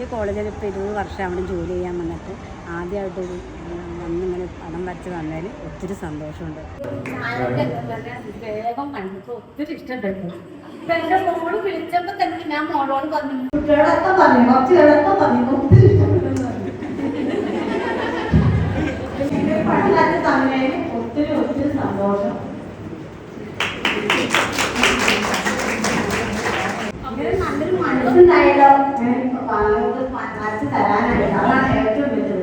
ഈ കോളേജിൽ ഇപ്പോൾ 20 വർഷം അവിടെ ജോലി ചെയ്യാൻ വന്നിട്ട് ആദ്യമായിട്ടൊരു വന്നിങ്ങനെ പടം വരച്ച് തന്നതിൽ ഒത്തിരി സന്തോഷമുണ്ട്. വേഗം കണ്ടിട്ട് ഒത്തിരി ഇഷ്ടപ്പെട്ടു. ഇപ്പം എൻ്റെ മോള് വിളിച്ചപ്പോൾ തന്നെ ഞാൻ മോളോട് പറഞ്ഞു ഒത്തിരി ഇഷ്ടപ്പെട്ടു. പടം വരച്ച് തന്നതിൽ ഒത്തിരി സന്തോഷം. നല്ലൊരു മനസ്സുണ്ടായല്ലോ വരച്ച് തരാനായിട്ട്, അതാണ് ഏറ്റവും വലുത്.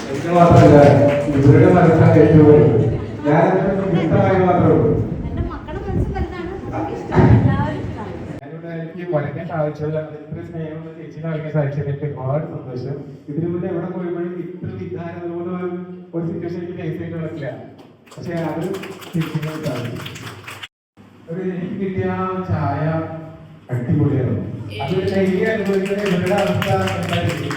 എനിക്ക് മാത്രമല്ല, ഇവരുടെ മനസ്സാണ് ഏറ്റവും വലുത്. ഞാൻ ഇഷ്ടമായി മാത്രമേ ഉള്ളൂ. എന്റെ മക്കളുടെ മനസ്സ് വലുതാണ്, എനിക്ക് വരയ്ക്കാൻ സാധിച്ചത്, ഇത്ര സ്നേഹമുള്ള ചേച്ചിനെ വരയ്ക്കാൻ സാധിച്ചത് എനിക്ക് ഒരുപാട് സന്തോഷം. ഇതിനു മുന്നേ എവിടെ പോയപ്പോഴും ഇത്ര വിധാനം അതുപോലെ ഒരു സിറ്റുവേഷൻ എനിക്ക് ഫേസ് ചെയ്ത് നടക്കില്ല. പക്ഷെ അത് ചേച്ചിനെ സാധിച്ചു. എനിക്ക് കിട്ടിയ ചായ അടിപൊളിയാണ്. അത് ഡെയിലി അനുഭവിക്കുന്ന ഇവരുടെ അവസ്ഥ എന്തായിരിക്കും?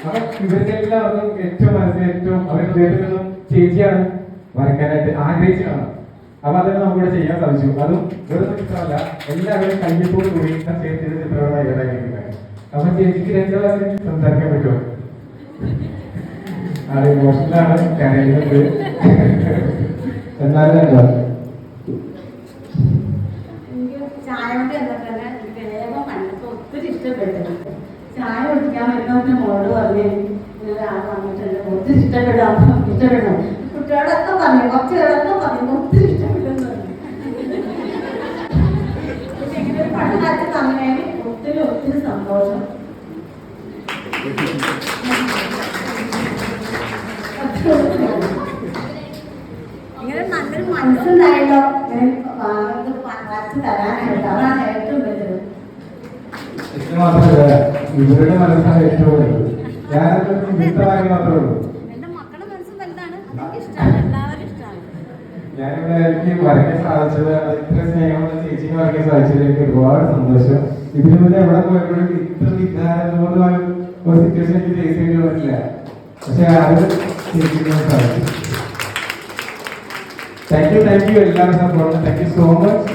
അപ്പൊ ഇവർക്ക് എല്ലാവർക്കും ഏറ്റവും മനസ്സിൽ ഏറ്റവും അവരുടെ ഹൃദയത്തിൽ നിന്നും ചേച്ചിയാണ് വരയ്ക്കാനായിട്ട് ആഗ്രഹിച്ചതാണ്. അപ്പൊ അതിന് നമുക്കിവിടെ ചെയ്യാൻ സാധിച്ചു. അതും വെറുതെ ചിത്രമല്ല, എല്ലാവരും കയ്യപ്പോട് കൂടി ചെയ്ത ചിത്രമാണ് തയ്യാറാക്കിയിരിക്കുന്നത്. അപ്പൊ ചേച്ചിക്ക് രണ്ടു പ്രാവശ്യം സംസാരിക്കാൻ പറ്റുമോ? അത് ഇമോഷണലാണ്, കരയുന്നത്. എന്നാലും എന്താ ഒത്തിരി ഇഷ്ടപ്പെട്ടു. ചായ കുടിക്കാൻ വരുന്നവരുടെ മോള് പറഞ്ഞു ഒരാൾ വന്നിട്ടുണ്ട്, ഒത്തിരി ഇഷ്ടപ്പെടുന്നു. കുട്ടികളൊക്കെ പറഞ്ഞു, കുറച്ചുകളൊക്കെ പറഞ്ഞു ഒത്തിരി ഇഷ്ടപ്പെട്ടെന്ന് പറഞ്ഞു. ഇങ്ങനെ പണ്ട് കാലത്ത് തന്നതിന് ഒത്തിരി സന്തോഷം. ഇങ്ങനെ നല്ലൊരു മനസ്സുണ്ടായല്ലോ വരച്ച് തരാനായിട്ട്, അതാണ് ഏറ്റവും വലുത്. എനിക്ക് മാത്രമല്ല, ഇവരുടെ മനസ്സാണ് ഏറ്റവും വലുത്. ഞാനൊക്കെ ഇഷ്ടമായി മാത്രമേ ഉള്ളൂ. എന്റെ മക്കളുടെ മനസ്സ് വലുതാണ്, അതൊക്കെ ഇഷ്ടമാണ്, എല്ലാവരും ഇഷ്ടമാണ്. ഞാനിവിടെ എനിക്ക് വരയ്ക്കാൻ സാധിച്ചത്, ഇത്ര സ്നേഹമുള്ള ചേച്ചിക്ക് വരയ്ക്കാൻ സാധിച്ചത് എനിക്ക് ഒരുപാട് സന്തോഷം. ഇതിനു മുന്നേ എവിടെ പോയപ്പോഴും ഇത്ര വിധാനത്തോടുള്ള ഒരു സിറ്റുവേഷൻ എനിക്ക് ഫേസ് ചെയ്ത് പറ്റില്ല. പക്ഷെ അത് ചേച്ചിക്ക് സാധിച്ചു. താങ്ക് യു എല്ലാവരും support. Thank you so much.